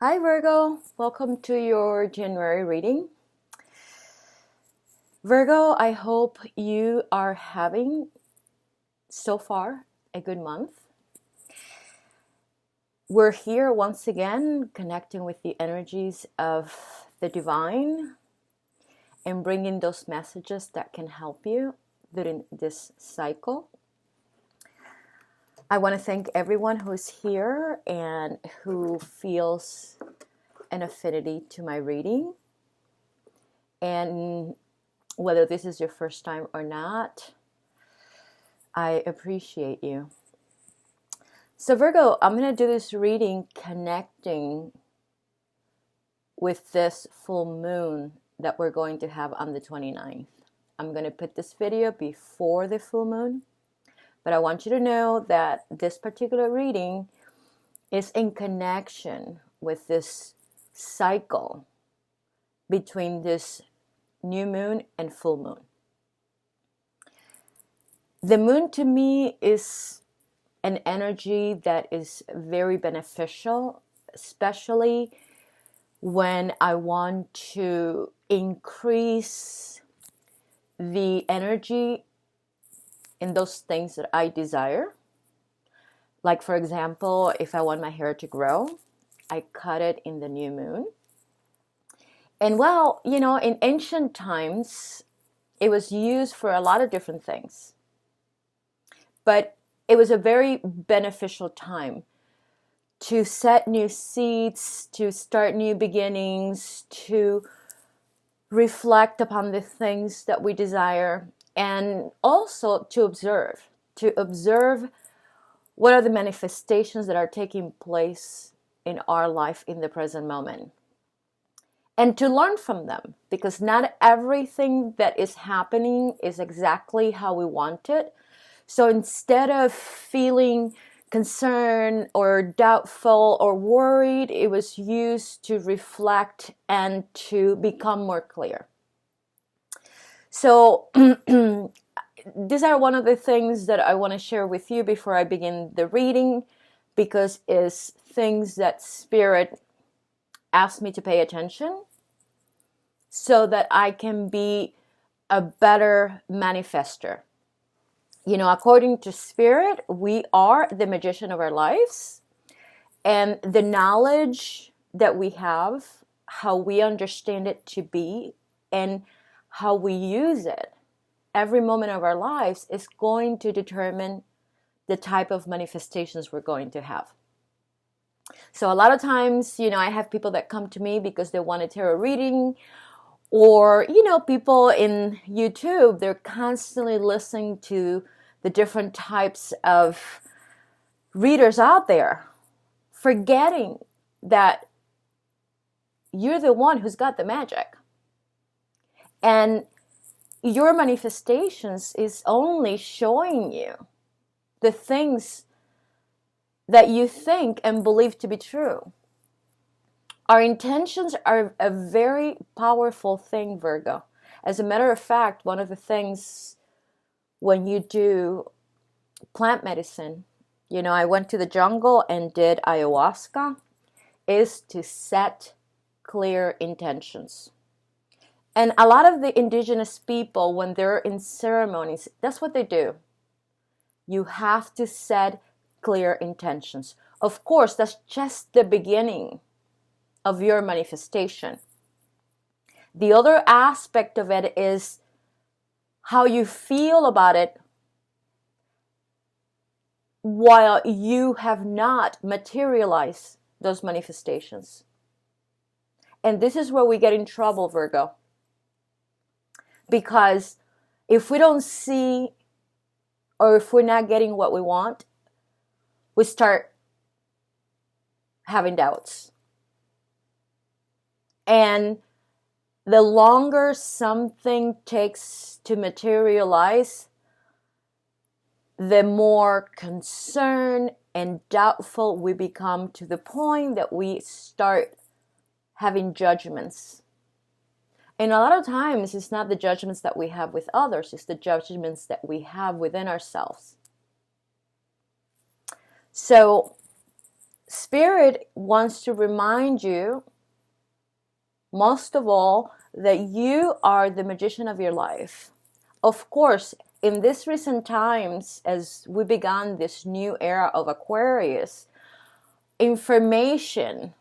Hi Virgo, welcome to your January reading. Virgo, I hope you are having so far a good month. We're here once again connecting with the energies of the divine and bringing those messages that can help you during this cycle. I want to thank everyone who's here and who feels an affinity to my reading. And whether this is your first time or not, I appreciate you. So Virgo, I'm going to do this reading connecting with this full moon that we're going to have on the 29th. I'm going to put this video before the full moon, but I want you to know that this particular reading is in connection with this cycle between this new moon and full moon. The moon to me is an energy that is very beneficial, especially when I want to increase the energy in those things that I desire. Like, for example, if I want my hair to grow, I cut it in the new moon. And well, in ancient times, it was used for a lot of different things. But it was a very beneficial time to set new seeds, to start new beginnings, to reflect upon the things that we desire, and also to observe what are the manifestations that are taking place in our life in the present moment. And to learn from them, because not everything that is happening is exactly how we want it. So instead of feeling concerned or doubtful or worried, it was used to reflect and to become more clear. So these are one of the things that I want to share with you before I begin the reading, because it's things that Spirit asked me to pay attention so that I can be a better manifester. According to Spirit, we are the magician of our lives, and the knowledge that we have, how we understand it to be, and how we use it every moment of our lives is going to determine the type of manifestations we're going to have. So a lot of times, I have people that come to me because they want a tarot reading, or, people in YouTube, they're constantly listening to the different types of readers out there, forgetting that you're the one who's got the magic. And your manifestations is only showing you the things that you think and believe to be true. Our intentions are a very powerful thing, Virgo. As a matter of fact, one of the things when you do plant medicine, I went to the jungle and did ayahuasca, is to set clear intentions. And a lot of the indigenous people, when they're in ceremonies, that's what they do. You have to set clear intentions. Of course, that's just the beginning of your manifestation. The other aspect of it is how you feel about it while you have not materialized those manifestations. And this is where we get in trouble, Virgo. Because if we don't see, or if we're not getting what we want, we start having doubts. And the longer something takes to materialize, the more concerned and doubtful we become, to the point that we start having judgments. And a lot of times it's not the judgments that we have with others, it's the judgments that we have within ourselves. So Spirit wants to remind you, most of all, that you are the magician of your life. Of course, in these recent times, as we began this new era of Aquarius, information,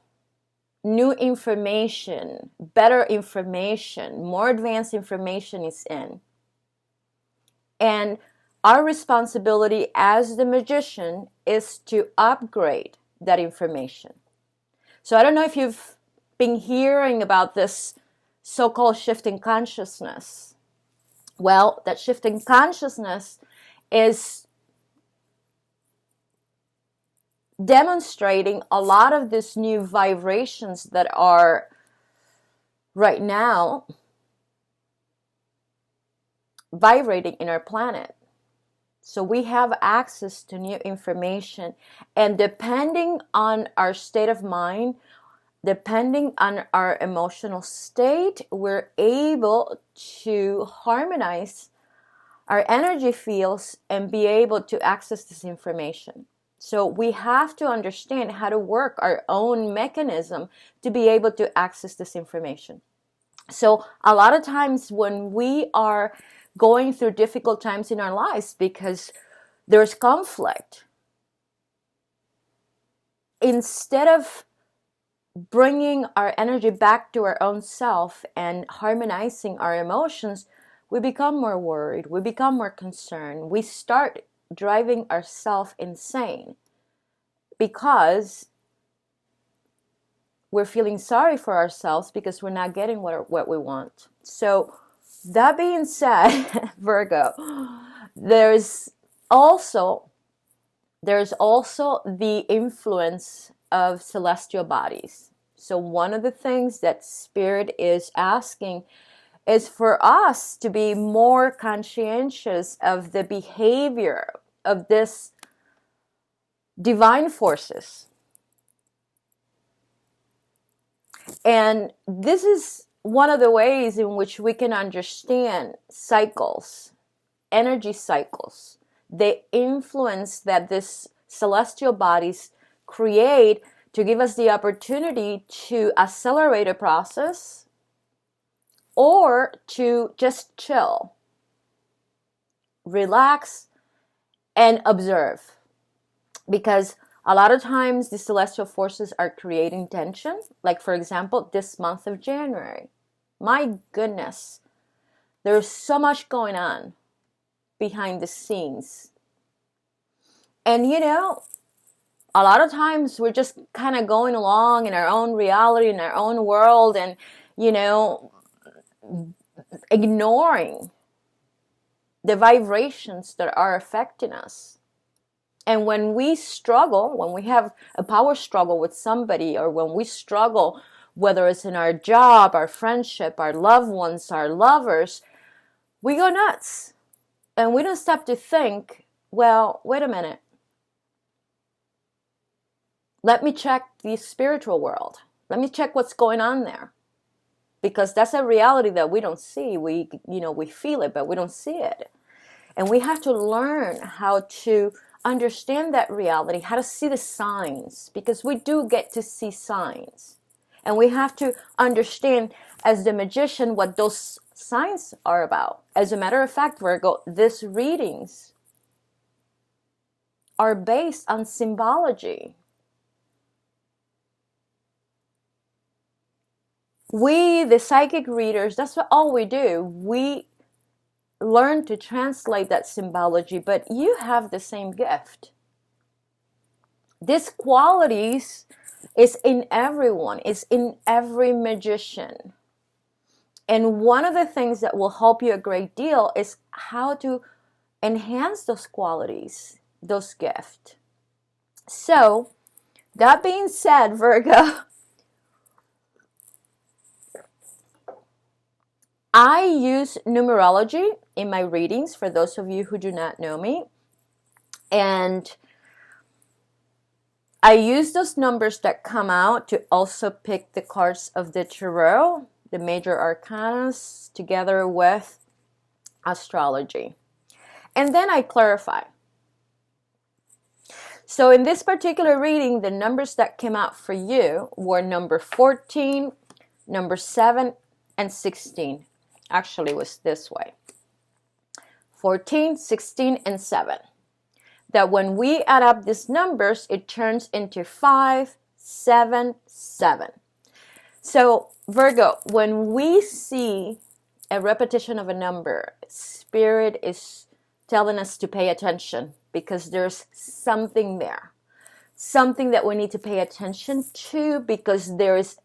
new information, better information, more advanced information is in. And our responsibility as the magician is to upgrade that information. So I don't know if you've been hearing about this so-called shift in consciousness. Well, that shift in consciousness is demonstrating a lot of these new vibrations that are right now vibrating in our planet. So we have access to new information, and depending on our state of mind, depending on our emotional state, we're able to harmonize our energy fields and be able to access this information. So we have to understand how to work our own mechanism to be able to access this information. So a lot of times when we are going through difficult times in our lives because there's conflict, instead of bringing our energy back to our own self and harmonizing our emotions, we become more worried, we become more concerned, we start driving ourselves insane because we're feeling sorry for ourselves because we're not getting what we want. So that being said, Virgo, there's also the influence of celestial bodies. So one of the things that Spirit is asking is for us to be more conscientious of the behavior of this divine forces. And this is one of the ways in which we can understand cycles, energy cycles, the influence that these celestial bodies create to give us the opportunity to accelerate a process or to just chill, relax, and observe. Because a lot of times the celestial forces are creating tension. Like, for example, this month of January. My goodness, there's so much going on behind the scenes. And you know, a lot of times we're just kind of going along in our own reality, in our own world, and, you know, ignoring the vibrations that are affecting us. And when we struggle, when we have a power struggle with somebody, or when we struggle, whether it's in our job, our friendship, our loved ones, our lovers, we go nuts. And we don't stop to think, well, wait a minute. Let me check the spiritual world. Let me check what's going on there. Because that's a reality that we don't see. We feel it, but we don't see it. And we have to learn how to understand that reality, how to see the signs, because we do get to see signs. And we have to understand, as the magician, what those signs are about. As a matter of fact, Virgo, these readings are based on symbology. We, the psychic readers, that's what all we do. We learn to translate that symbology, but you have the same gift. These qualities is in everyone, is in every magician. And one of the things that will help you a great deal is how to enhance those qualities, those gifts. So, that being said, Virgo, I use numerology in my readings, for those of you who do not know me. And I use those numbers that come out to also pick the cards of the tarot, the major arcanas, together with astrology. And then I clarify. So in this particular reading, the numbers that came out for you were number 14, number 7, and 16. Actually, it was this way. 14, 16, and 7. That when we add up these numbers, it turns into 5, 7, 7. So Virgo, when we see a repetition of a number, Spirit is telling us to pay attention because there's something there. Something that we need to pay attention to because there's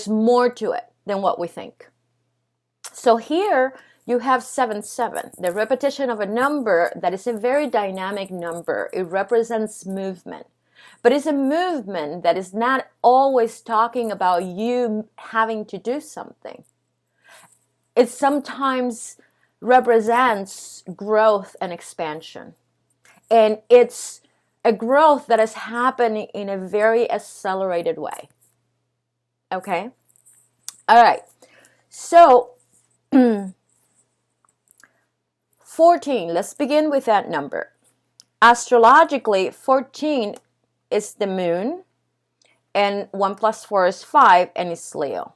more to it than what we think. So here you have 7, 7, the repetition of a number that is a very dynamic number. It represents movement. But it's a movement that is not always talking about you having to do something. It sometimes represents growth and expansion. And it's a growth that is happening in a very accelerated way. Okay? All right. So, 14, let's begin with that number. Astrologically, 14 is the moon, and 1 plus 4 is 5, and it's Leo.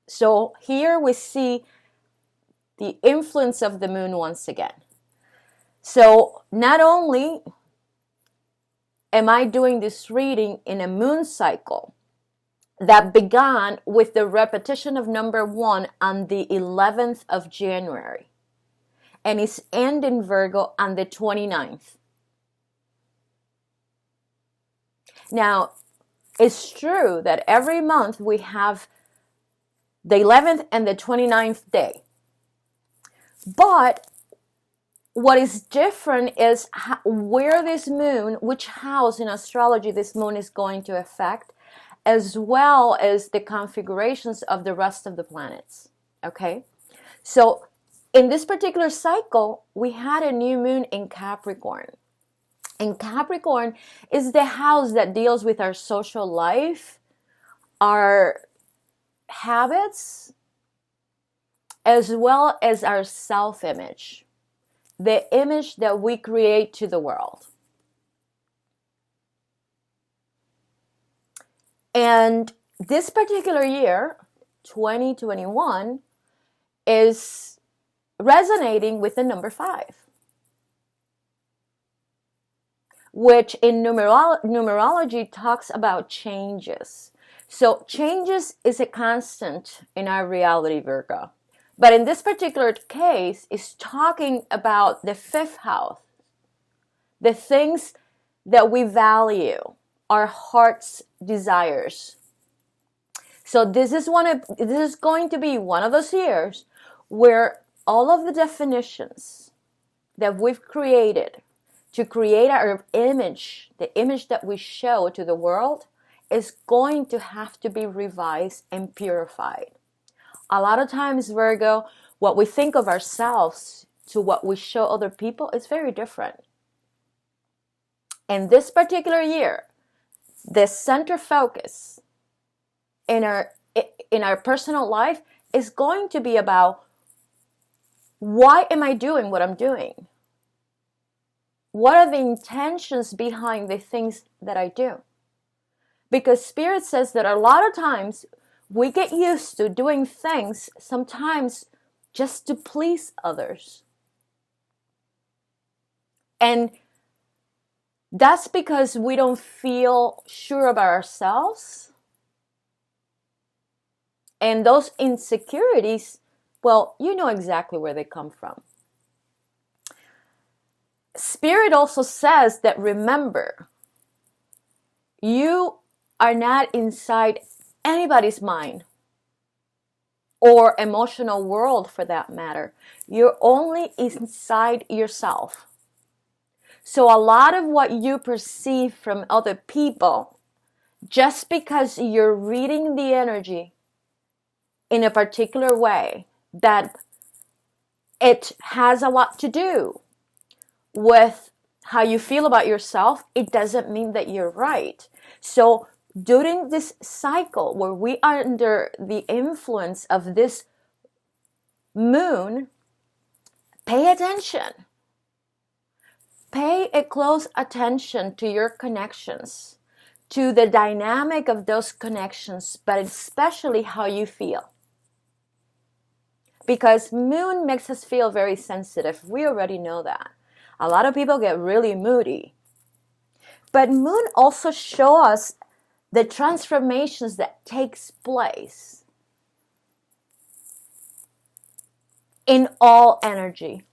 So here we see the influence of the moon once again. So not only am I doing this reading in a moon cycle that began with the repetition of number 1 on the 11th of January, and is ending Virgo on the 29th. Now, it's true that every month we have the 11th and the 29th day. But what is different is where this moon, which house in astrology this moon is going to affect, as well as the configurations of the rest of the planets. Okay? So, in this particular cycle, we had a new moon in Capricorn. And Capricorn is the house that deals with our social life, our habits, as well as our self-image, the image that we create to the world. And this particular year, 2021, is resonating with the number 5, which in numerology talks about changes. So changes is a constant in our reality, Virgo. But in this particular case, it's talking about the 5th house, the things that we value, our heart's desires. So this is going to be one of those years where all of the definitions that we've created to create our image, the image that we show to the world, is going to have to be revised and purified. A lot of times, Virgo, what we think of ourselves to what we show other people is very different. In this particular year, the center focus in our personal life is going to be about, why am I doing what I'm doing? What are the intentions behind the things that I do? Because Spirit says that a lot of times we get used to doing things sometimes just to please others. And that's because we don't feel sure about ourselves. And those insecurities, well, you know exactly where they come from. Spirit also says that, remember, you are not inside anybody's mind or emotional world for that matter. You're only inside yourself. So a lot of what you perceive from other people, just because you're reading the energy in a particular way, that it has a lot to do with how you feel about yourself, it doesn't mean that you're right. So during this cycle where we are under the influence of this moon, pay attention. pay a close attention to your connections, to the dynamic of those connections, but especially how you feel. Because moon makes us feel very sensitive. We already know that. A lot of people get really moody. But moon also shows us the transformations that takes place in all energy.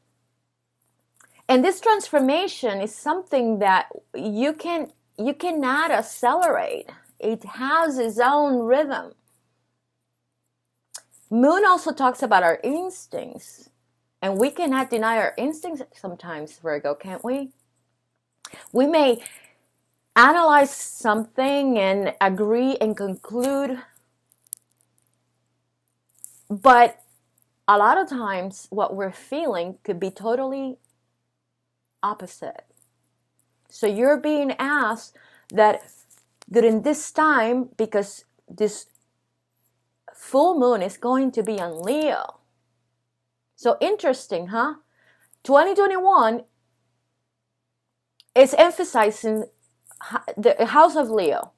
And this transformation is something that you cannot accelerate. It has its own rhythm. Moon also talks about our instincts. And we cannot deny our instincts sometimes, Virgo, can't we? We may analyze something and agree and conclude, but a lot of times what we're feeling could be totally opposite. So you're being asked that during this time, because this full moon is going to be on Leo. So interesting, huh? 2021 is emphasizing the house of Leo.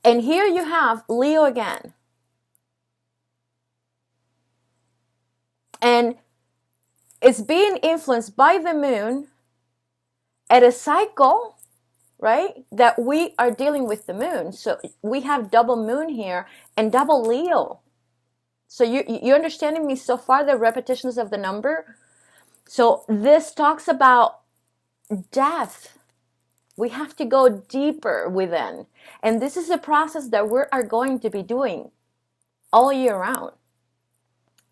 And here you have Leo again. And it's being influenced by the moon at a cycle, right? That we are dealing with the moon. So we have double moon here and double Leo. So you understanding me so far, the repetitions of the number? So this talks about death. We have to go deeper within. And this is a process that we are going to be doing all year round.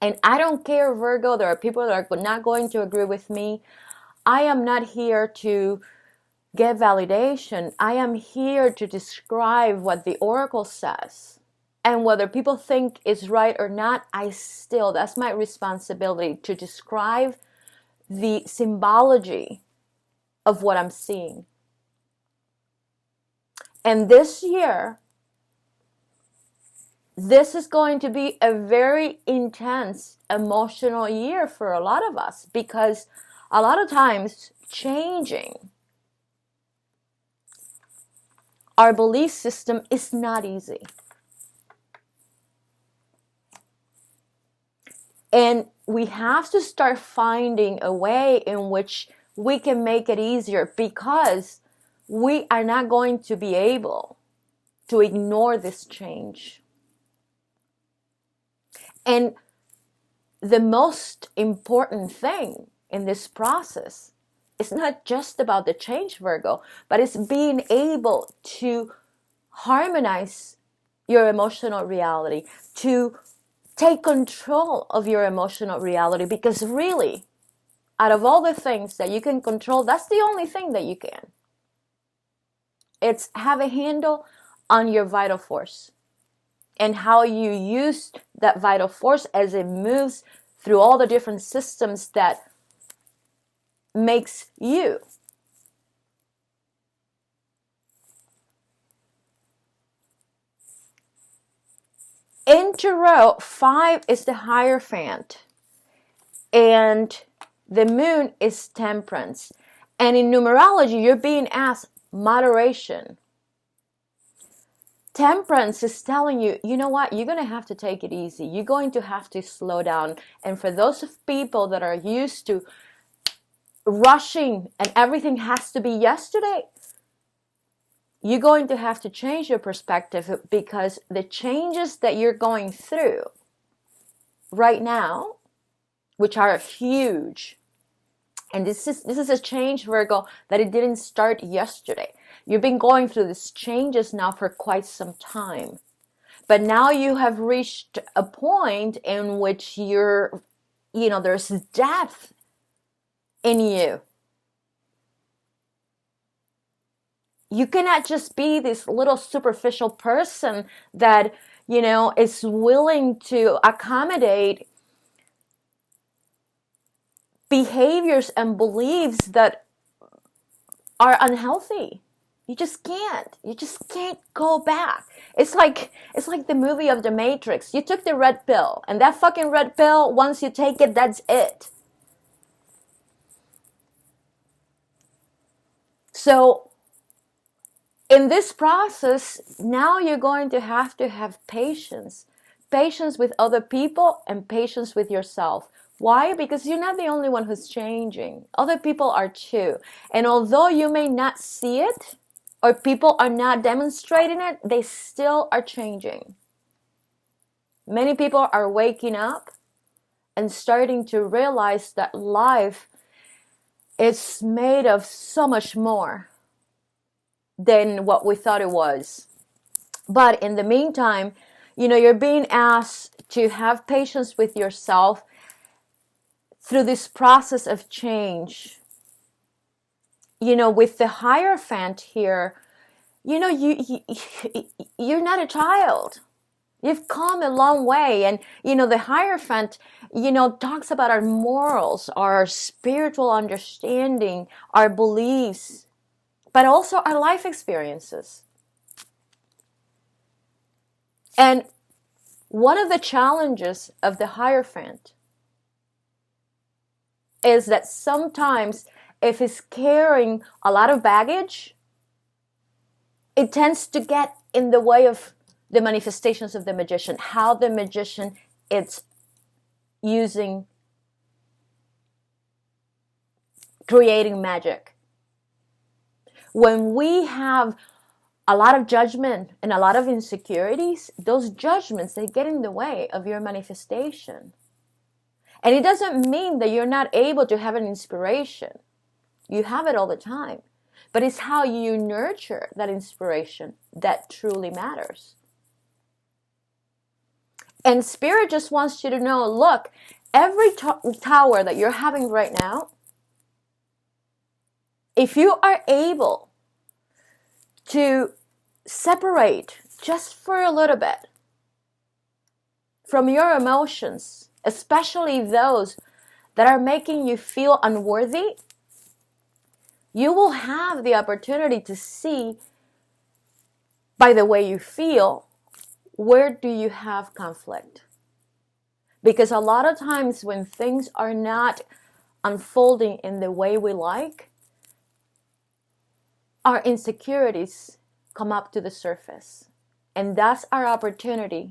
And I don't care, Virgo, there are people that are not going to agree with me. I am not here to get validation. I am here to describe what the oracle says. And whether people think it's right or not, that's my responsibility to describe the symbology of what I'm seeing. And this year, this is going to be a very intense emotional year for a lot of us, because a lot of times changing our belief system is not easy. And we have to start finding a way in which we can make it easier, because we are not going to be able to ignore this change. And the most important thing in this process is not just about the change, Virgo, but it's being able to harmonize your emotional reality, to take control of your emotional reality, because really, out of all the things that you can control, that's the only thing that you can. It's have a handle on your vital force and how you use that vital force as it moves through all the different systems that makes you. In Tarot, 5 is the Hierophant, and the moon is Temperance. And in numerology, you're being asked moderation. Temperance is telling you, you know what, you're going to have to take it easy. You're going to have to slow down. And for those of people that are used to rushing and everything has to be yesterday, you're going to have to change your perspective, because the changes that you're going through right now, which are huge, and this is a change, Virgo, that it didn't start yesterday. You've been going through these changes now for quite some time. But now you have reached a point in which there's depth in you. You cannot just be this little superficial person that, is willing to accommodate behaviors and beliefs that are unhealthy. You just can't. You just can't go back. It's like the movie of The Matrix. You took the red pill, and that fucking red pill, once you take it, that's it. So in this process, now you're going to have patience. Patience with other people and patience with yourself. Why? Because you're not the only one who's changing. Other people are too. And although you may not see it, or people are not demonstrating it, they still are changing. Many people are waking up and starting to realize that life is made of so much more than what we thought it was. But in the meantime, you're being asked to have patience with yourself through this process of change. With the Hierophant here, you're not a child. You've come a long way. And, the Hierophant, talks about our morals, our spiritual understanding, our beliefs, but also our life experiences. And one of the challenges of the Hierophant is that sometimes if he's carrying a lot of baggage, it tends to get in the way of the manifestations of the magician, how the magician is creating magic. When we have a lot of judgment and a lot of insecurities, those judgments, they get in the way of your manifestation. And it doesn't mean that you're not able to have an inspiration. You have it all the time. But it's how you nurture that inspiration that truly matters. And Spirit just wants you to know, look, every tower that you're having right now, if you are able to separate just for a little bit from your emotions, especially those that are making you feel unworthy, you will have the opportunity to see, by the way you feel, where do you have conflict? Because a lot of times when things are not unfolding in the way we like, our insecurities come up to the surface. And that's our opportunity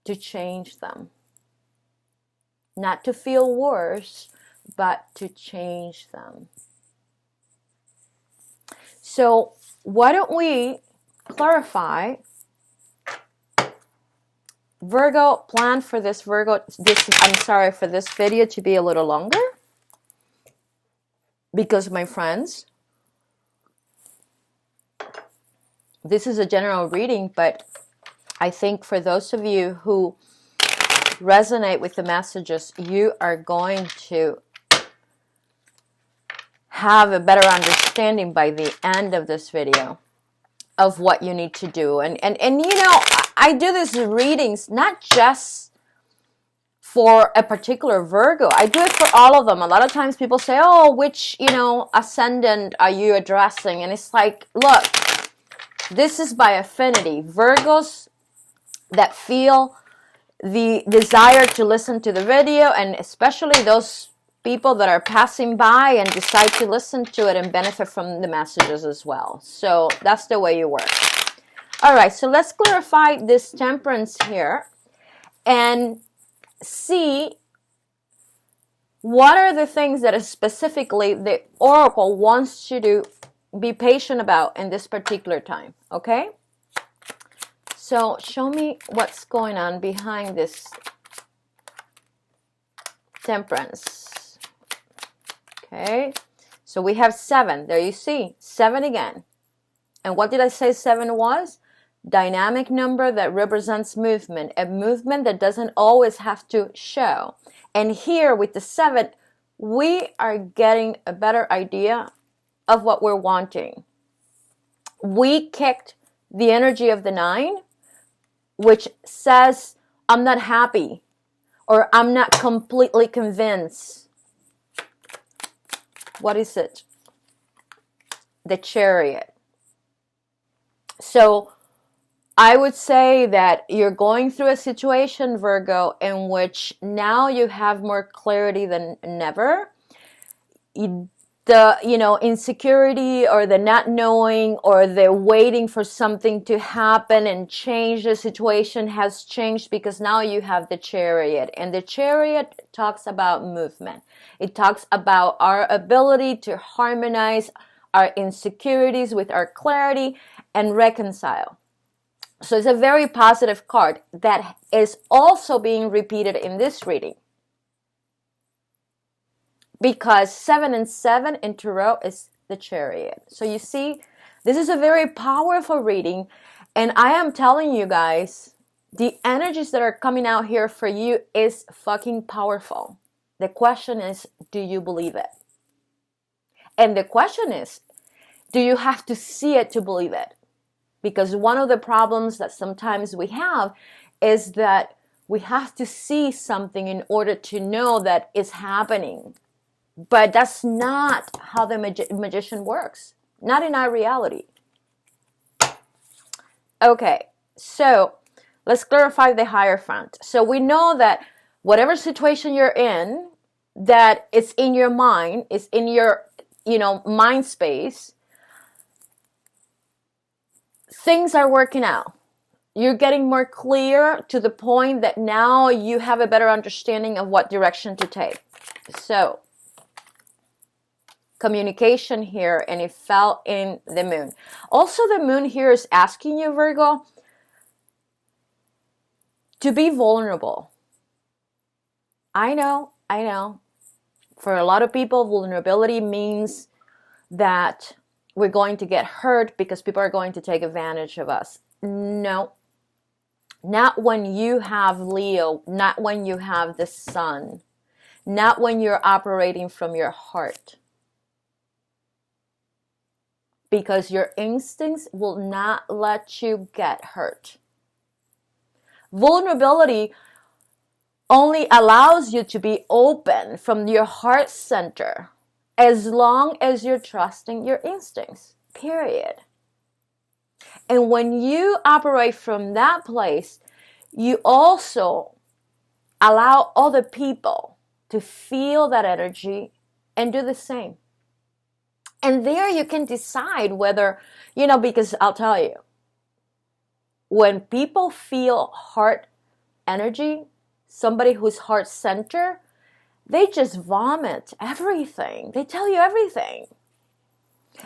to change them. Not to feel worse, but to change them. So why don't we clarify, Virgo, plan for this for this video to be a little longer, because my friends, this is a general reading, but I think for those of you who resonate with the messages, you are going to have a better understanding by the end of this video of what you need to do. And I do these readings not just for a particular Virgo. I do it for all of them. A lot of times people say, oh, which, ascendant are you addressing? And it's like, look, this is by affinity. Virgos that feel the desire to listen to the video, and especially those people that are passing by and decide to listen to it and benefit from the messages as well. So that's the way you work. All right, so let's clarify this Temperance here and see what are the things that specifically the Oracle wants you to be patient about in this particular time, okay? So show me what's going on behind this Temperance. Okay, so we have 7. There you see, 7 again. And what did I say 7 was? Dynamic number that represents movement. A movement that doesn't always have to show. And here with the 7, we are getting a better idea of what we're wanting. We kicked the energy of the 9, which says, I'm not happy, or I'm not completely convinced. What is it? The Chariot. So I would say that you're going through a situation, Virgo, in which now you have more clarity than never. the, insecurity or the not knowing or the waiting for something to happen and change the situation has changed, because now you have the Chariot, and the Chariot talks about movement. It talks about our ability to harmonize our insecurities with our clarity and reconcile. So it's a very positive card that is also being repeated in this reading, because 7 and 7 in Tarot is the Chariot. So you see, this is a very powerful reading, and I am telling you guys, the energies that are coming out here for you is fucking powerful. The question is, do you believe it? And the question is, do you have to see it to believe it? Because one of the problems that sometimes we have is that we have to see something in order to know that it's happening. But that's not how the magician works. Not in our reality. Okay, so let's clarify the Hierophant. So we know that whatever situation you're in, that it's in your mind, it's in your, mind space, things are working out. You're getting more clear to the point that now you have a better understanding of what direction to take. So, communication here, and it fell in the Moon. Also, the Moon here is asking you, Virgo, to be vulnerable. I know. For a lot of people, vulnerability means that we're going to get hurt because people are going to take advantage of us. No. Not when you have Leo, not when you have the Sun, not when you're operating from your heart. Because your instincts will not let you get hurt. Vulnerability only allows you to be open from your heart center as long as you're trusting your instincts, period. And when you operate from that place, you also allow other people to feel that energy and do the same. And there you can decide whether, because I'll tell you, when people feel heart energy, somebody who's heart center, they just vomit everything. They tell you everything.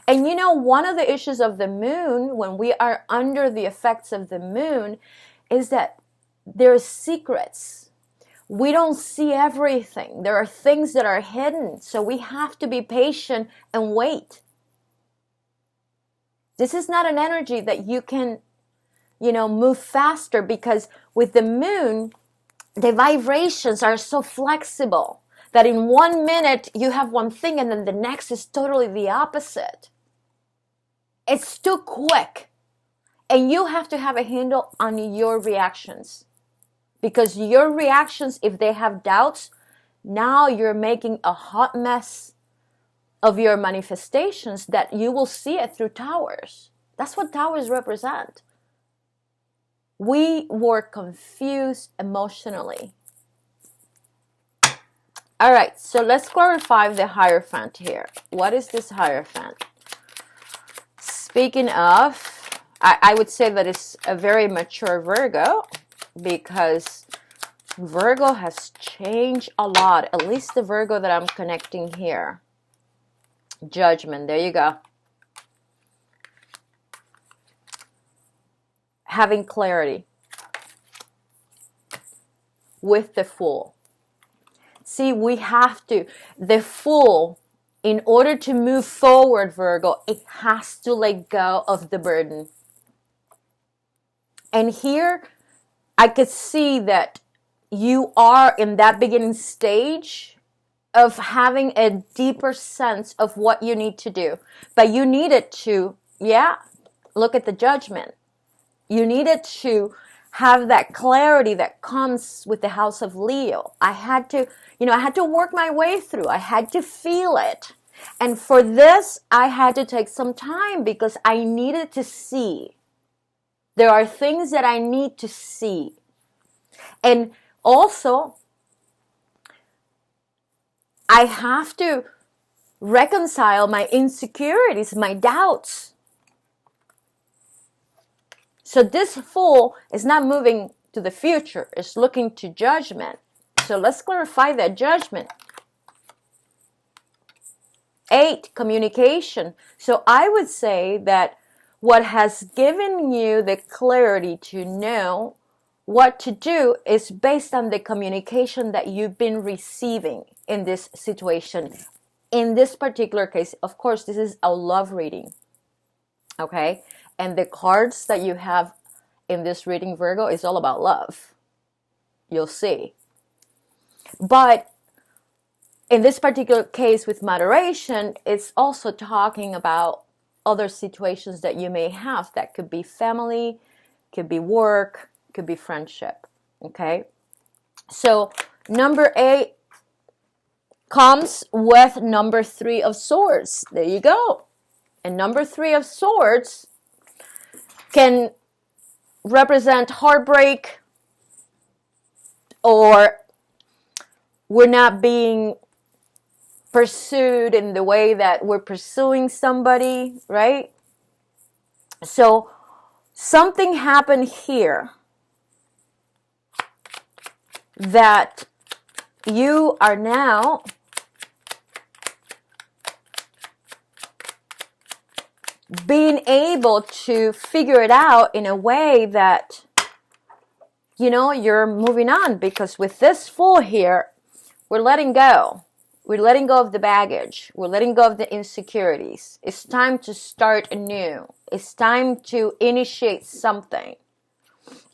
And one of the issues of the Moon, when we are under the effects of the Moon, is that there's secrets. We don't see everything. There are things that are hidden. So we have to be patient and wait. This is not an energy that you can, move faster, because with the Moon, the vibrations are so flexible that in 1 minute you have one thing and then the next is totally the opposite. It's too quick. And you have to have a handle on your reactions. Because your reactions, if they have doubts, now you're making a hot mess of your manifestations that you will see it through towers. That's what towers represent. We were confused emotionally. All right, so let's clarify the Hierophant here. What is this Hierophant? Speaking of, I would say that it's a very mature Virgo, because Virgo has changed a lot, at least the Virgo that I'm connecting here. Judgment, there you go. Having clarity with the Fool. See, we have to, the Fool, in order to move forward, Virgo, it has to let go of the burden. And here, I could see that you are in that beginning stage of having a deeper sense of what you need to do. But you needed to, look at the Judgment. You needed to have that clarity that comes with the House of Leo. I had to work my way through. I had to feel it. And for this, I had to take some time because I needed to see. There are things that I need to see. And also, I have to reconcile my insecurities, my doubts. So this Fool is not moving to the future, it's looking to judgment. So let's clarify that judgment. 8, communication. So I would say that what has given you the clarity to know what to do is based on the communication that you've been receiving in this situation. In this particular case, of course, this is a love reading. Okay? And the cards that you have in this reading, Virgo, is all about love. You'll see. But in this particular case with moderation, it's also talking about other situations that you may have. That could be family, could be work, could be friendship. Okay? So number 8 comes with number 3 of Swords. There you go. And number 3 of Swords can represent heartbreak, or we're not being pursued in the way that we're pursuing somebody, right? So something happened here that you are now being able to figure it out in a way that, you know, you're moving on. Because with this Fool here, we're letting go. We're letting go of the baggage. We're letting go of the insecurities. It's time to start anew. It's time to initiate something.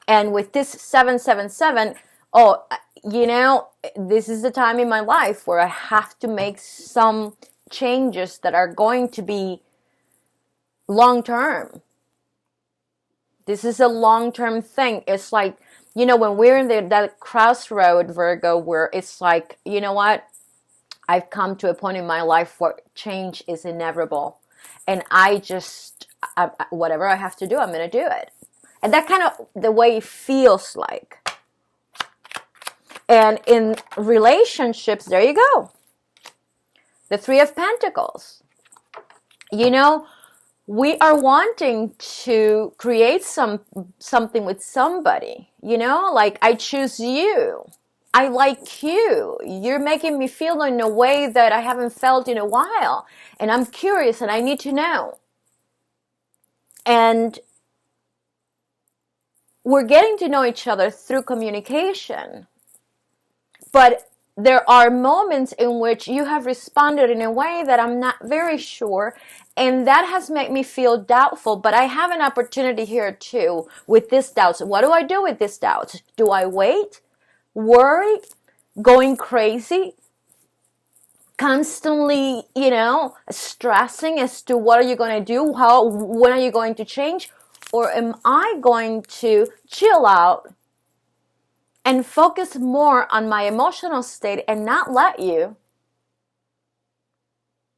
And with this 777, oh, you know, this is the time in my life where I have to make some changes that are going to be long-term. This is a long-term thing. It's like, you know, when we're in that crossroad, Virgo, where it's like, you know what? I've come to a point in my life where change is inevitable. And whatever I have to do, I'm going to do it. And that kind of the way it feels like. And in relationships, there you go. The 3 of Pentacles. You know, we are wanting to create something with somebody. You know, like, I choose you. I like you. You're making me feel in a way that I haven't felt in a while. And I'm curious and I need to know. And we're getting to know each other through communication. But there are moments in which you have responded in a way that I'm not very sure. And that has made me feel doubtful. But I have an opportunity here too with this doubt. So what do I do with this doubt? Do I wait? Worry, going crazy, constantly, you know, stressing as to what are you going to do, when are you going to change, or am I going to chill out and focus more on my emotional state and not let you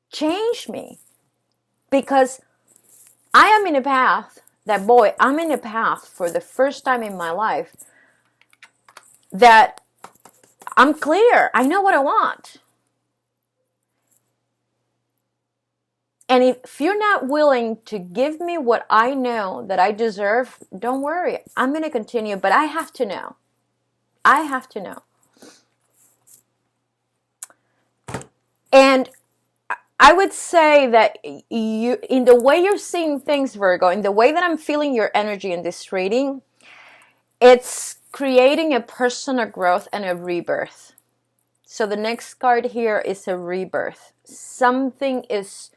change me? Because I am in a path that, boy, I'm in a path for the first time in my life that I'm clear. I know what I want. And if you're not willing to give me what I know that I deserve, don't worry. I'm going to continue, but I have to know. I have to know. And I would say that you, in the way you're seeing things, Virgo, in the way that I'm feeling your energy in this reading, it's creating a personal growth and a rebirth. So the next card here is a rebirth. Something is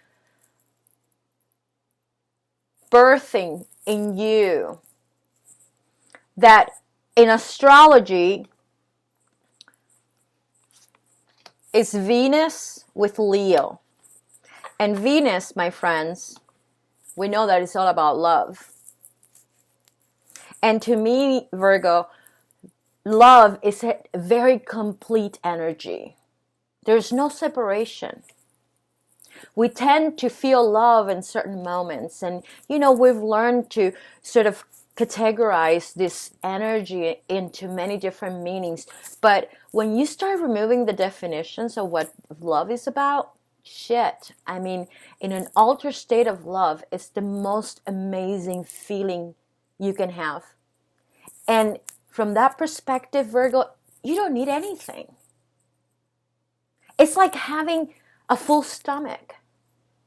birthing in you that in astrology is Venus with Leo. And Venus, my friends, we know that it's all about love. And to me, Virgo, love is a very complete energy. There's no separation. We tend to feel love in certain moments. And, you know, we've learned to sort of categorize this energy into many different meanings. But when you start removing the definitions of what love is about, shit. I mean, in an altered state of love, it's the most amazing feeling you can have. And from that perspective, Virgo, you don't need anything. It's like having a full stomach.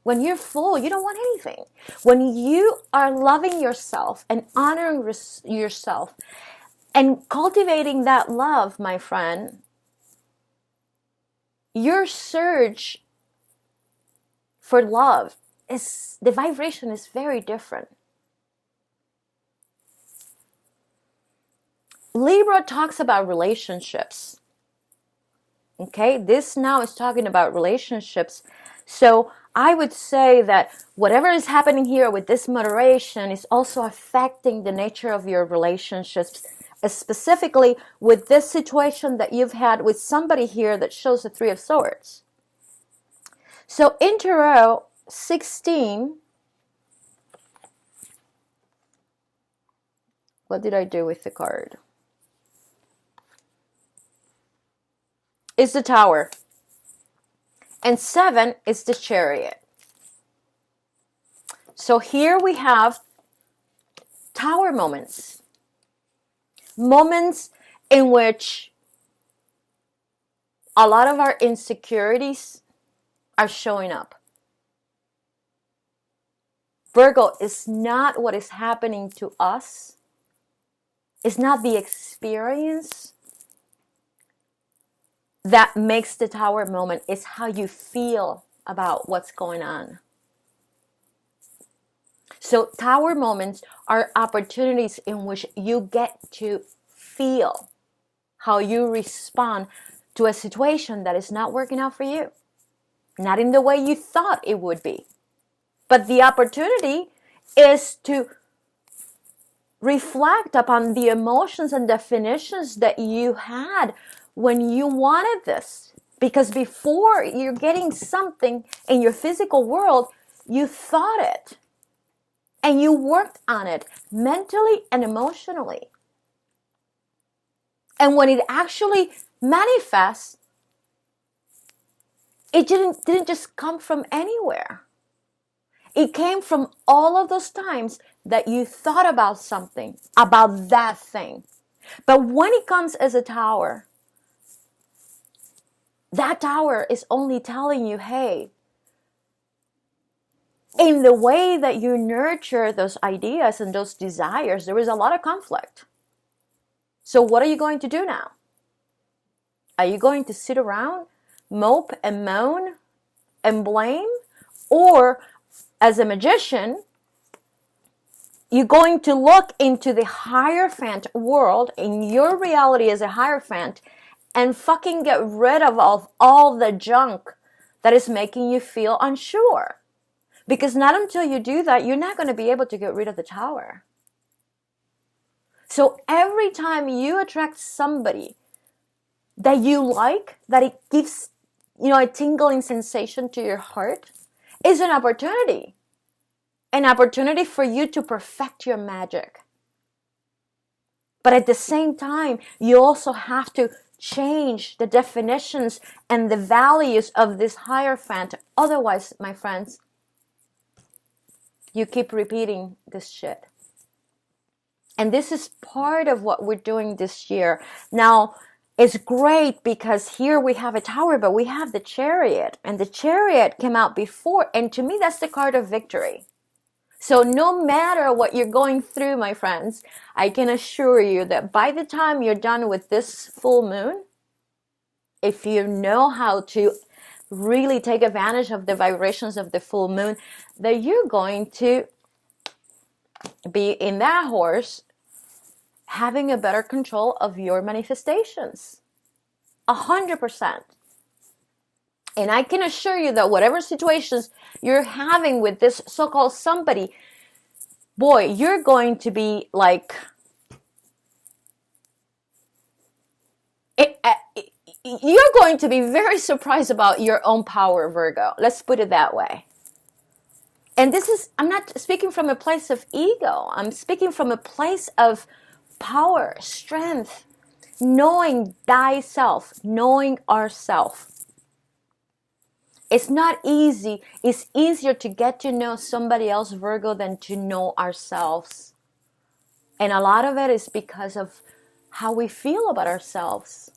When you're full, you don't want anything. When you are loving yourself and honoring yourself and cultivating that love, my friend, your surge for love is, the vibration is very different. Libra talks about relationships. Okay, this now is talking about relationships. So I would say that whatever is happening here with this moderation is also affecting the nature of your relationships, specifically with this situation that you've had with somebody here that shows the Three of Swords. So in Tarot 16, what did I do with the card? Is the Tower. And 7 is the Chariot. So here we have Tower moments. Moments in which a lot of our insecurities are showing up. Virgo, is not what is happening to us. It's not the experience that makes the Tower moment. It's how you feel about what's going on. So Tower moments are opportunities in which you get to feel how you respond to a situation that is not working out for you. Not in the way you thought it would be. But the opportunity is to reflect upon the emotions and definitions that you had when you wanted this. Because before you're getting something in your physical world, you thought it. And you worked on it mentally and emotionally. And when it actually manifests, it didn't just come from anywhere. It came from all of those times that you thought about something, about that thing. But when it comes as a Tower, that Tower is only telling you, hey, in the way that you nurture those ideas and those desires, there is a lot of conflict. So what are you going to do now? Are you going to sit around, mope and moan and blame? Or as a magician, you're going to look into the Hierophant world, in your reality as a Hierophant, and fucking get rid of all the junk that is making you feel unsure. Because not until you do that, you're not going to be able to get rid of the Tower. So every time you attract somebody that you like, that it gives, a tingling sensation to your heart, is an opportunity. An opportunity for you to perfect your magic. But at the same time, you also have to change the definitions and the values of this Hierophant. Otherwise, my friends, you keep repeating this shit. And this is part of what we're doing this year. Now, it's great because here we have a Tower, but we have the Chariot. And the Chariot came out before. And to me, that's the card of victory. So no matter what you're going through, my friends, I can assure you that by the time you're done with this full moon, if you know how to really take advantage of the vibrations of the full moon, that you're going to be in that horse having a better control of your manifestations. 100%. And I can assure you that whatever situations you're having with this so-called somebody, boy, you're going to be like, you're going to be very surprised about your own power, Virgo. Let's put it that way. And this is, I'm not speaking from a place of ego. I'm speaking from a place of power, strength, knowing thyself, knowing ourself. It's not easy. It's easier to get to know somebody else, Virgo, than to know ourselves. And a lot of it is because of how we feel about ourselves.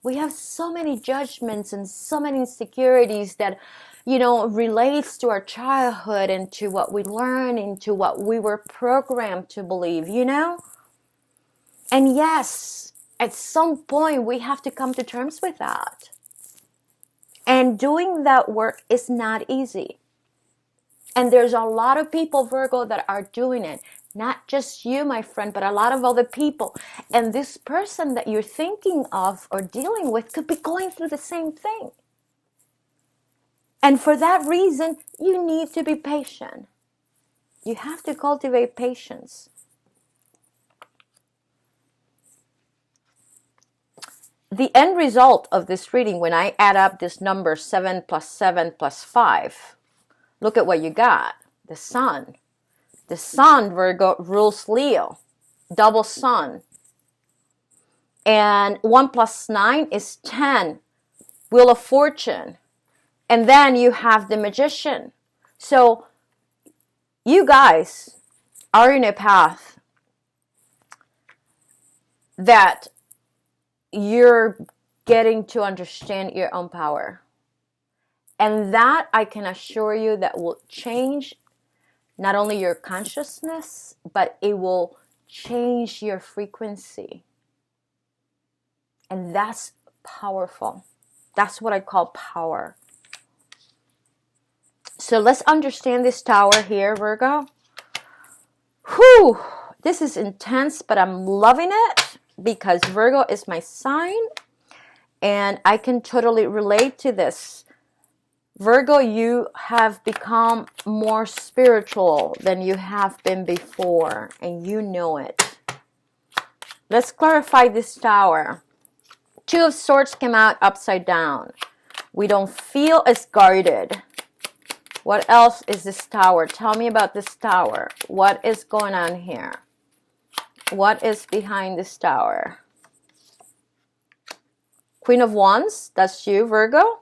We have so many judgments and so many insecurities that, relates to our childhood and to what we learned and to what we were programmed to believe, And yes, at some point we have to come to terms with that. And doing that work is not easy. And there's a lot of people, Virgo, that are doing it. Not just you, my friend, but a lot of other people. And this person that you're thinking of or dealing with could be going through the same thing. And for that reason, you need to be patient. You have to cultivate patience. The end result of this reading, when I add up this number 7 plus 7 plus 5, look at what you got. The sun. The sun, Virgo, rules Leo. Double sun. And 1 plus 9 is 10. Wheel of Fortune. And then you have the Magician. So you guys are in a path that you're getting to understand your own power. And that, I can assure you, that will change not only your consciousness, but it will change your frequency. And that's powerful. That's what I call power. So let's understand this tower here, Virgo. Whew! This is intense, but I'm loving it because Virgo is my sign. And I can totally relate to this. Virgo, you have become more spiritual than you have been before, and you know it. Let's clarify this tower. 2 of Swords came out upside down. We don't feel as guarded. What else is this tower? Tell me about this tower. What is going on here? What is behind this tower? Queen of Wands, that's you, Virgo.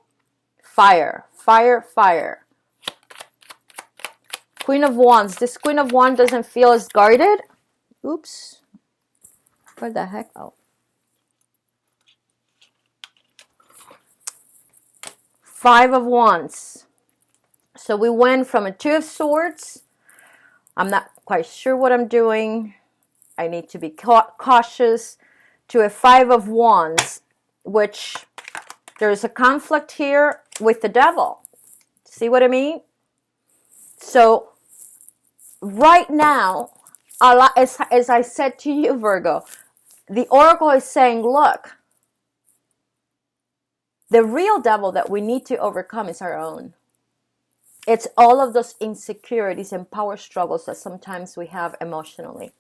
Fire, fire, fire. Queen of Wands. This Queen of Wands doesn't feel as guarded. Oops. Where the heck? Oh. 5 of Wands. So we went from a 2 of Swords. I'm not quite sure what I'm doing. I need to be cautious. To a 5 of Wands, which there's a conflict here with the devil. See what I mean? So right now, as I said to you, Virgo, the oracle is saying, look, the real devil that we need to overcome is our own. It's all of those insecurities and power struggles that sometimes we have emotionally.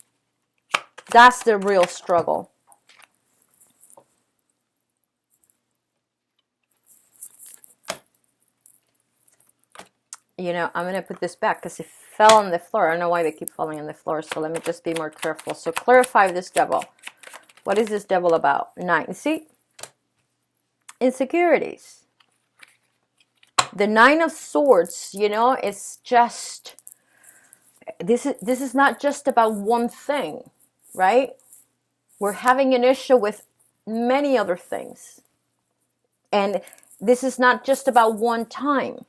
That's the real struggle. I'm going to put this back because it fell on the floor. I don't know why they keep falling on the floor, so let me just be more careful. So clarify this devil. What is this devil about? 9. See? Insecurities. The 9 of Swords, it's just, this is not just about one thing, right? We're having an issue with many other things. And this is not just about one time.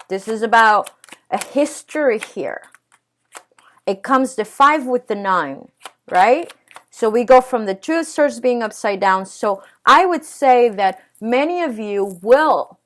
This is about a history here. It comes the 5 with the 9, right? So we go from the 2 of Swords being upside down. So I would say that many of you will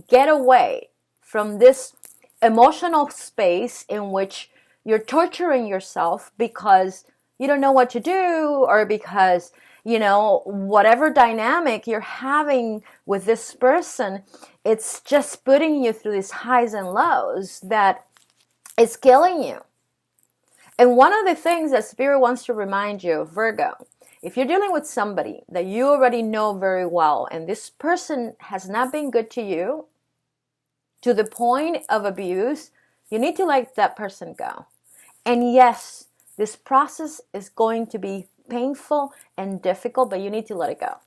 get away from this emotional space in which you're torturing yourself because you don't know what to do, or because, whatever dynamic you're having with this person, it's just putting you through these highs and lows that is killing you. And one of the things that Spirit wants to remind you, Virgo, if you're dealing with somebody that you already know very well, and this person has not been good to you to the point of abuse, you need to let that person go. And yes, this process is going to be painful and difficult, but you need to let it go.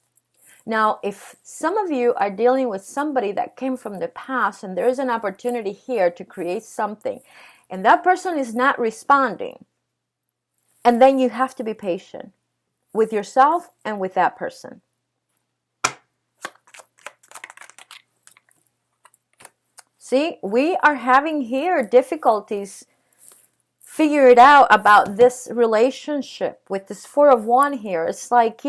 Now, if some of you are dealing with somebody that came from the past and there is an opportunity here to create something and that person is not responding, and then you have to be patient with yourself and with that person. See, we are having here difficulties figure it out about this relationship with this Four of Wands here. It's like,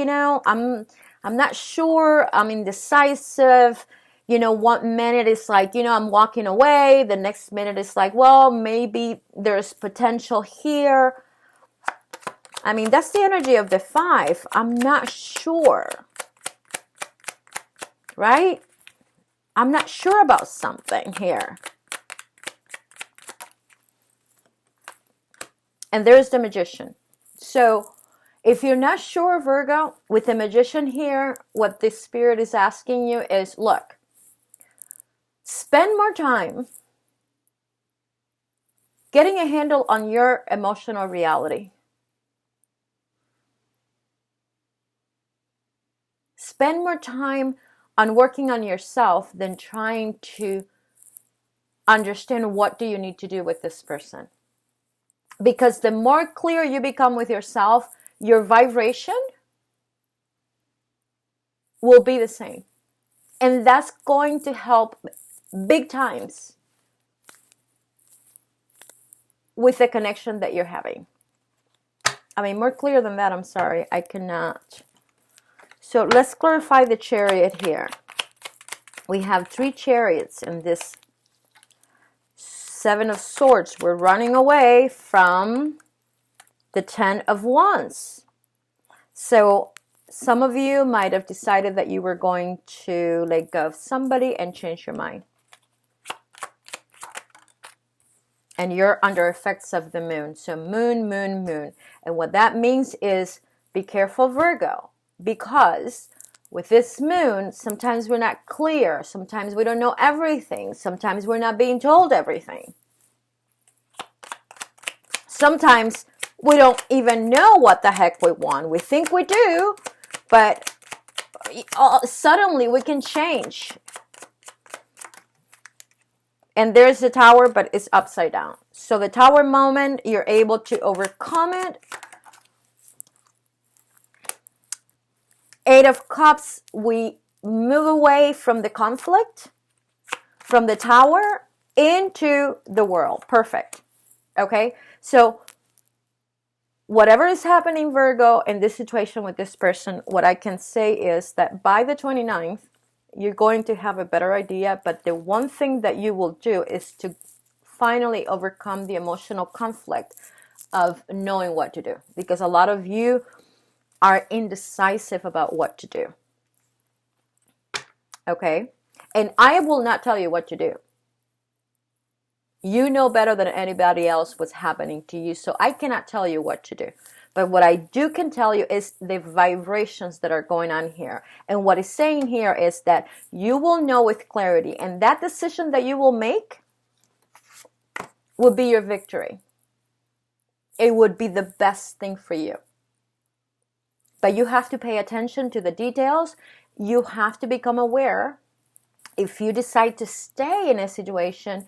I'm not sure, I'm indecisive. One minute it's like, I'm walking away. The next minute it's like, well, maybe there's potential here. That's the energy of the Five. I'm not sure. Right? I'm not sure about something here. And there's the Magician. So if you're not sure, Virgo, with the Magician here, what this Spirit is asking you is, look, spend more time getting a handle on your emotional reality. Spend more time on working on yourself than trying to understand what do you need to do with this person. Because the more clear you become with yourself, your vibration will be the same. And that's going to help big times with the connection that you're having. More clear than that, I'm sorry, I cannot. So let's clarify the Chariot here. We have 3 chariots in this Seven of Swords. We're running away from the Ten of Wands. So some of you might have decided that you were going to let go of somebody and change your mind. And you're under effects of the moon. So moon, moon, moon. And what that means is be careful, Virgo. Because with this moon, sometimes we're not clear. Sometimes we don't know everything. Sometimes we're not being told everything. Sometimes we don't even know what the heck we want. We think we do, but suddenly we can change. And there's the Tower, but it's upside down. So the Tower moment, you're able to overcome it. 8 of Cups, we move away from the conflict, from the Tower into the world. Perfect. Okay? So whatever is happening, Virgo, in this situation with this person, what I can say is that by the 29th, you're going to have a better idea. But the one thing that you will do is to finally overcome the emotional conflict of knowing what to do. Because a lot of you are indecisive about what to do. Okay? And I will not tell you what to do. You know better than anybody else what's happening to you, so I cannot tell you what to do. But what I can tell you is the vibrations that are going on here. And what it's saying here is that you will know with clarity, and that decision that you will make will be your victory. It would be the best thing for you. But you have to pay attention to the details. You have to become aware. If you decide to stay in a situation,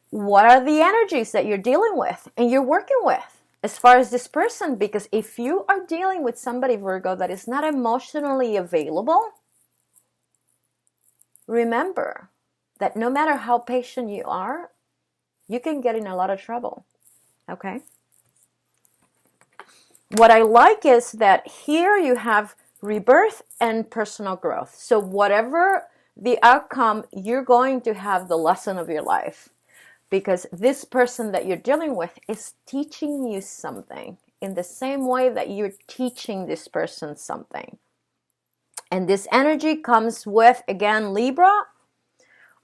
what are the energies that you're dealing with and you're working with as far as this person? Because if you are dealing with somebody, Virgo, that is not emotionally available, remember that no matter how patient you are, you can get in a lot of trouble. Okay? What I like is that here you have rebirth and personal growth. So whatever the outcome, you're going to have the lesson of your life. Because this person that you're dealing with is teaching you something in the same way that you're teaching this person something. And this energy comes with, again, Libra,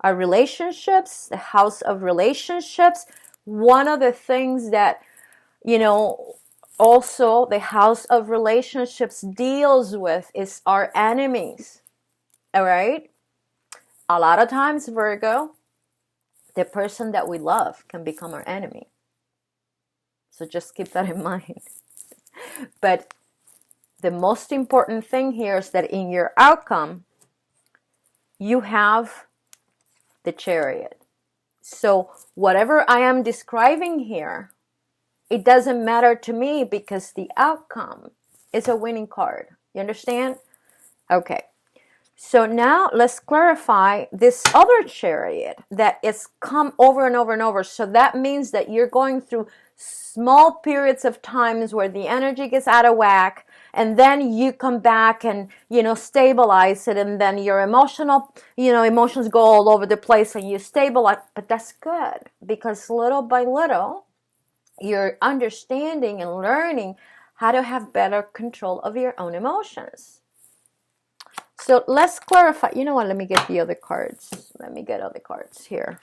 our relationships, the house of relationships. One of the things that, also the house of relationships deals with is our enemies. All right? A lot of times, Virgo, the person that we love can become our enemy. So just keep that in mind. But the most important thing here is that in your outcome, you have the Chariot. So whatever I am describing here, it doesn't matter to me because the outcome is a winning card. You understand? Okay. So now let's clarify this other Chariot that is come over and over and over. So that means that you're going through small periods of times where the energy gets out of whack, and then you come back and, stabilize it, and then your emotions go all over the place and you stabilize. But that's good, because little by little, you're understanding and learning how to have better control of your own emotions. So let's clarify. You know what? Let me get the other cards. Let me get other cards here,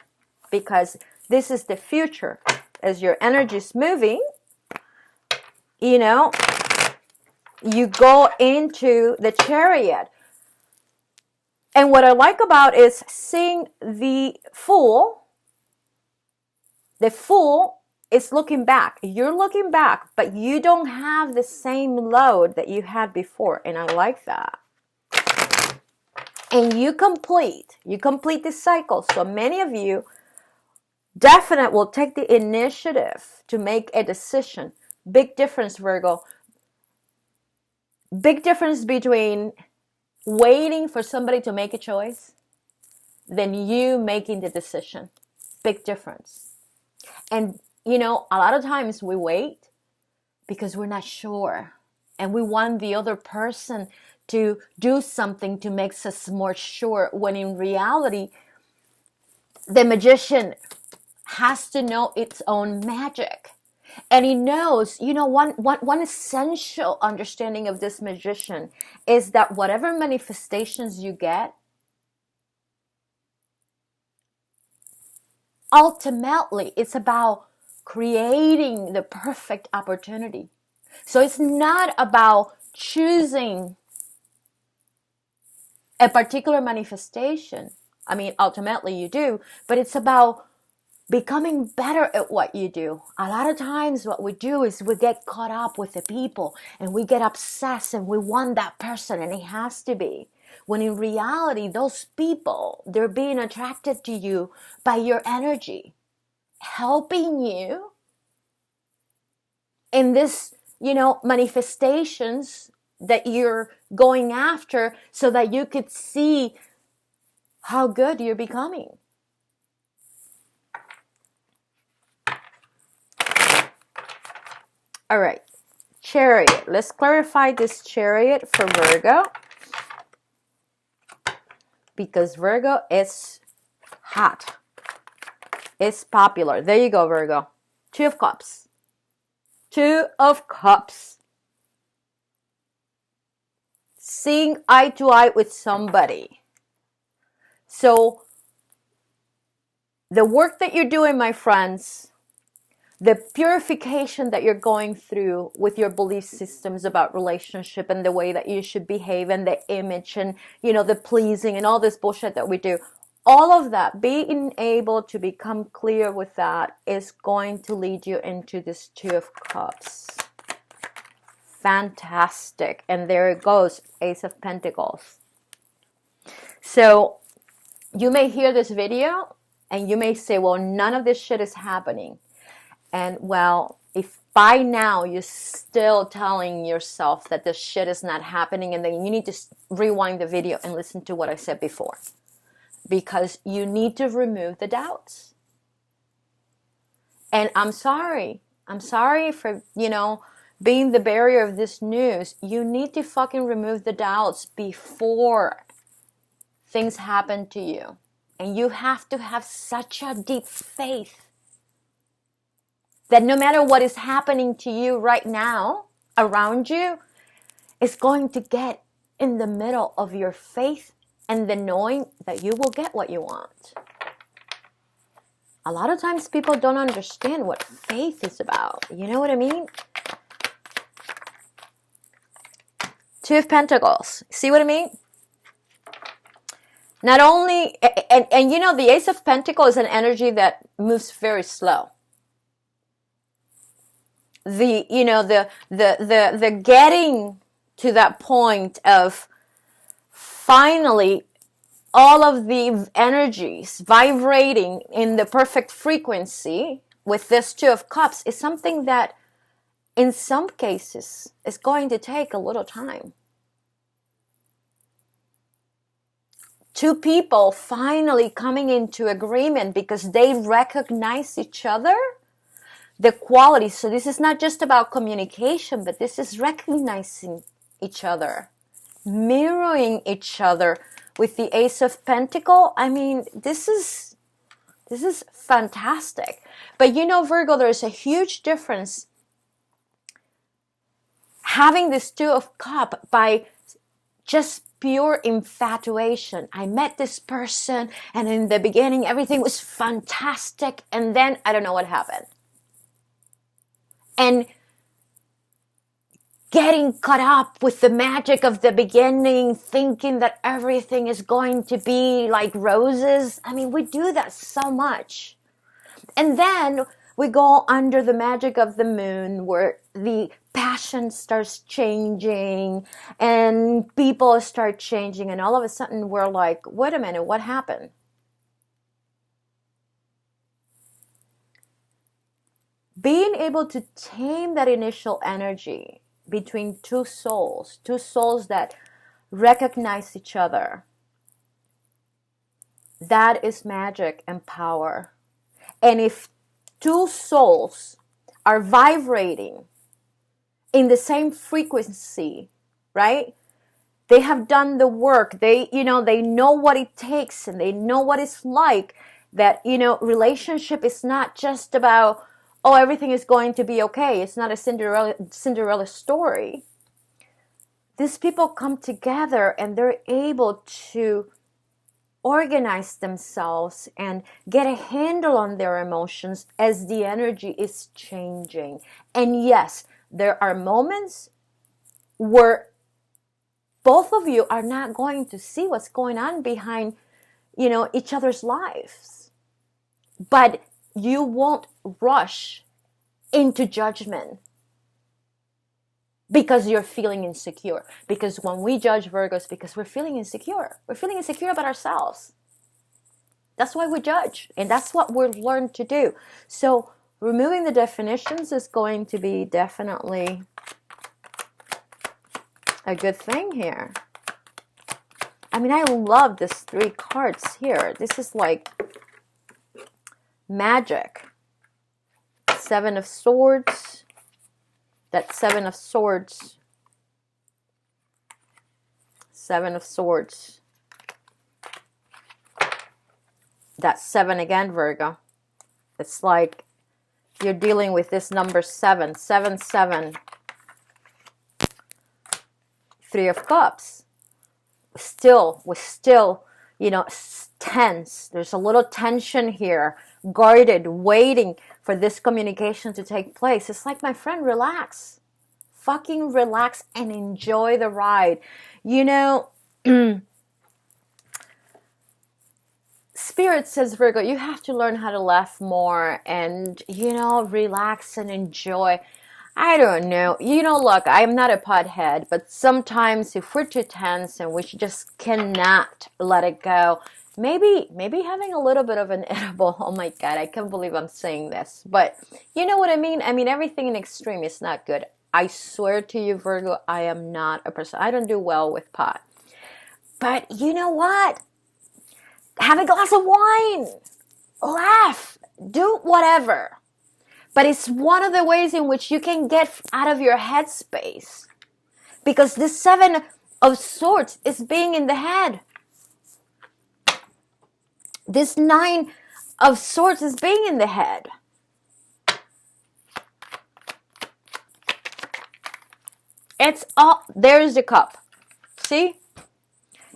because this is the future. As your energy is moving, you go into the Chariot. And what I like about is seeing the Fool. The Fool is looking back. You're looking back, but you don't have the same load that you had before. And I like that. And you complete this cycle. So many of you definitely will take the initiative to make a decision. Big difference, Virgo. Big difference between waiting for somebody to make a choice than you making the decision. Big difference. And, a lot of times we wait because we're not sure. And we want the other person to do something to make us more sure, when in reality, the magician has to know its own magic. And he knows, one essential understanding of this magician is that whatever manifestations you get, ultimately, it's about creating the perfect opportunity. So it's not about choosing a particular manifestation. I mean, ultimately you do, but it's about becoming better at what you do. A lot of times what we do is we get caught up with the people and we get obsessed and we want that person and it has to be. When in reality, those people, they're being attracted to you by your energy, helping you in this, manifestations that you're going after, so that you could see how good you're becoming. All right, Chariot. Let's clarify this Chariot for Virgo, because Virgo is hot. It's popular. There you go, Virgo. 2 of Cups. 2 of Cups. Seeing eye to eye with somebody. So the work that you're doing, my friends, the purification that you're going through with your belief systems about relationship and the way that you should behave and the image and, the pleasing and all this bullshit that we do, all of that, being able to become clear with that is going to lead you into this 2 of Cups. Fantastic. And there it goes, Ace of Pentacles. So you may hear this video and you may say, well, none of this shit is happening. And well, if by now you're still telling yourself that this shit is not happening, and then you need to rewind the video and listen to what I said before. Because you need to remove the doubts. And I'm sorry for, being the barrier of this news. You need to fucking remove the doubts before things happen to you. And you have to have such a deep faith that no matter what is happening to you right now around you, it's going to get in the middle of your faith and the knowing that you will get what you want. A lot of times people don't understand what faith is about. You know what I mean? 2 of Pentacles. See what I mean? Not only, and the Ace of Pentacles is an energy that moves very slow. The getting to that point of finally all of the energies vibrating in the perfect frequency with this Two of Cups is something that in some cases is going to take a little time. Two people finally coming into agreement because they recognize each other, the qualities. So this is not just about communication, but this is recognizing each other, mirroring each other with the Ace of Pentacles. I mean, this is fantastic. But you know, Virgo, there's a huge difference having this Two of Cups by just pure infatuation. I met this person and in the beginning everything was fantastic, and then I don't know what happened. And getting caught up with the magic of the beginning, thinking that everything is going to be like roses. I mean, we do that so much. And then we go under the magic of the moon where the passion starts changing and people start changing, and all of a sudden we're like, wait a minute, what happened? Being able to tame that initial energy between two souls that recognize each other, that is magic and power. And if two souls are vibrating in the same frequency, right? They have done the work. They know what it takes, and they know what it's like. That, relationship is not just about, oh, everything is going to be okay. It's not a Cinderella story. These people come together and they're able to organize themselves and get a handle on their emotions as the energy is changing. And yes, there are moments where both of you are not going to see what's going on behind, each other's lives. But you won't rush into judgment because you're feeling insecure. Because when we judge Virgos, because we're feeling insecure. We're feeling insecure about ourselves. That's why we judge. And that's what we've learned to do. So removing the definitions is going to be definitely a good thing here. I mean, I love this 3 cards here. This is like magic. 7 of Swords. That 7 of Swords. 7 of Swords. That 7 again, Virgo. It's like you're dealing with this number 7. 7, 7. 3 of Cups. We're still, tense. There's a little tension here. Guarded, waiting for this communication to take place. It's like, my friend, relax. Fucking relax and enjoy the ride. Spirit says, Virgo, you have to learn how to laugh more and, relax and enjoy. I don't know. Look, I'm not a pothead, but sometimes if we're too tense and we just cannot let it go, maybe having a little bit of an edible, oh my God, I can't believe I'm saying this, but you know what I mean? I mean, everything in extreme is not good. I swear to you, Virgo, I am not a person. I don't do well with pot. But you know what? Have a glass of wine. Laugh. Do whatever. But it's one of the ways in which you can get out of your headspace. Because this 7 of Swords is being in the head. This 9 of Swords is being in the head. It's all, there's the cup. See?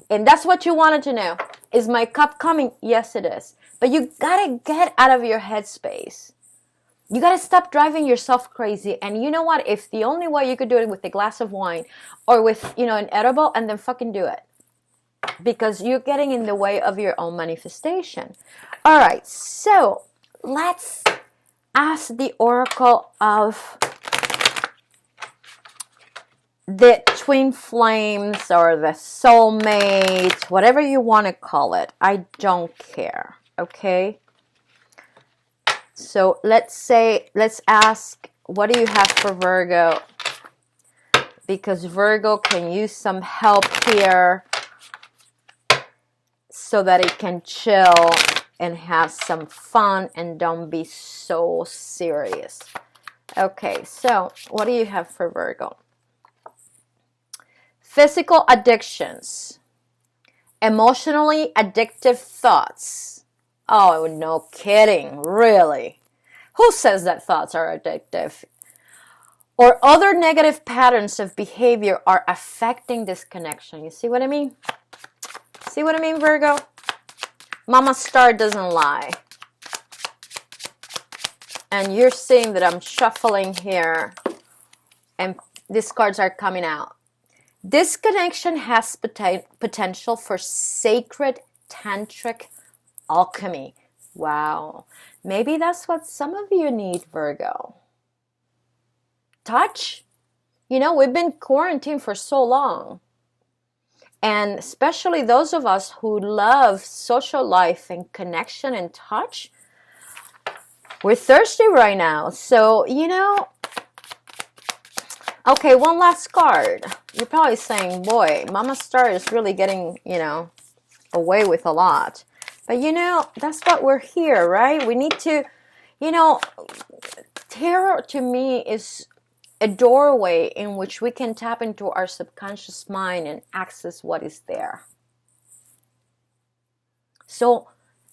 And that's what you wanted to know. Is my cup coming? Yes, it is. But you gotta get out of your headspace. You gotta stop driving yourself crazy. And you know what? If the only way you could do it with a glass of wine or with, an edible, and then fucking do it. Because you're getting in the way of your own manifestation. All right, so let's ask the Oracle of the twin flames or the soulmate, whatever you want to call it. I don't care, okay? So let's ask, what do you have for Virgo? Because Virgo can use some help here so that it can chill and have some fun and don't be so serious. Okay, so what do you have for Virgo? Physical addictions, emotionally addictive thoughts. Oh, no kidding, really? Who says that thoughts are addictive? Or other negative patterns of behavior are affecting this connection. You see what I mean? See what I mean, Virgo? Mama Star doesn't lie. And you're seeing that I'm shuffling here and these cards are coming out. This connection has potential for sacred tantric alchemy. Wow. Maybe that's what some of you need, Virgo. Touch. You know, we've been quarantined for so long. And especially those of us who love social life and connection and touch, we're thirsty right now. So, you know, okay, one last card. You're probably saying, boy, Mama Star is really getting, you know, away with a lot. But, you know, that's what we're here, right? We need to, you know, tarot to me is a doorway in which we can tap into our subconscious mind and access what is there. So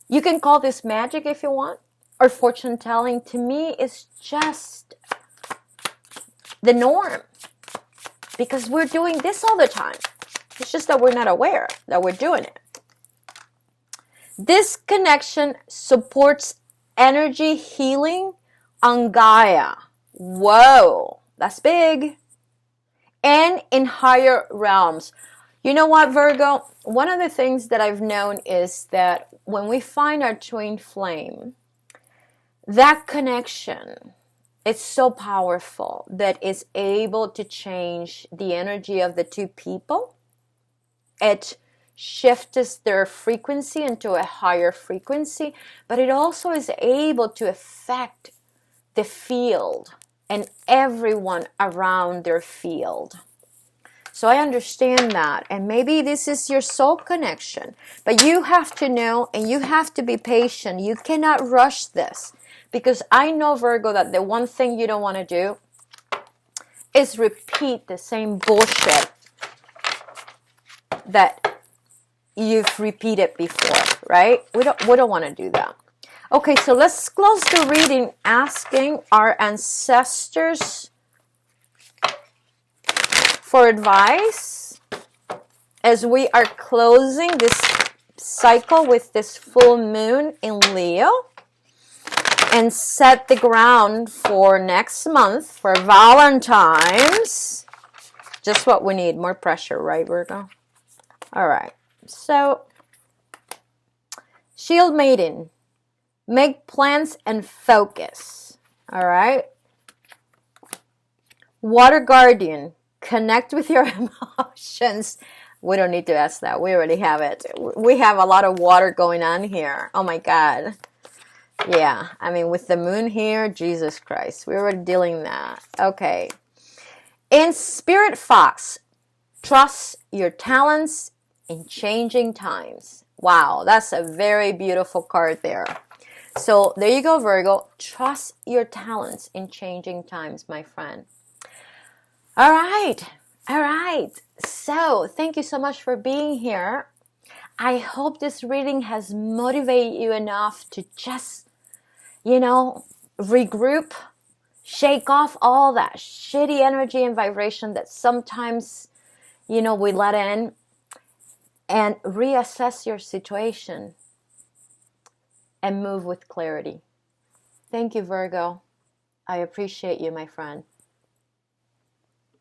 you can call this magic if you want, or fortune telling. To me, it's just the norm, because we're doing this all the time. It's just that we're not aware that we're doing it. This connection supports energy healing on Gaia. Whoa. That's big. And in higher realms. You know what, Virgo? One of the things that I've known is that when we find our twin flame, that connection, it's so powerful that it's able to change the energy of the two people. It shifts their frequency into a higher frequency, but it also is able to affect the field and everyone around their field. So I understand that. And maybe this is your soul connection. But you have to know and you have to be patient. You cannot rush this. Because I know, Virgo, that the one thing you don't want to do is repeat the same bullshit that you've repeated before, right? We don't want to do that. Okay, so let's close the reading asking our ancestors for advice as we are closing this cycle with this full moon in Leo, and set the ground for next month for Valentine's. Just what we need, more pressure, right, Virgo? All right, so Shield Maiden. Make plans and focus. All right. Water Guardian. Connect with your emotions. We don't need to ask that. We already have it. We have a lot of water going on here. Oh my God. Yeah. I mean, with the moon here, Jesus Christ. We were dealing that. Okay. In Spirit Fox. Trust your talents in changing times. Wow. That's a very beautiful card there. So there you go, Virgo. Trust your talents in changing times, my friend. All right. All right. So thank you so much for being here. I hope this reading has motivated you enough to just, you know, regroup, shake off all that shitty energy and vibration that sometimes, you know, we let in, and reassess your situation and move with clarity. Thank you, Virgo. I appreciate you, my friend.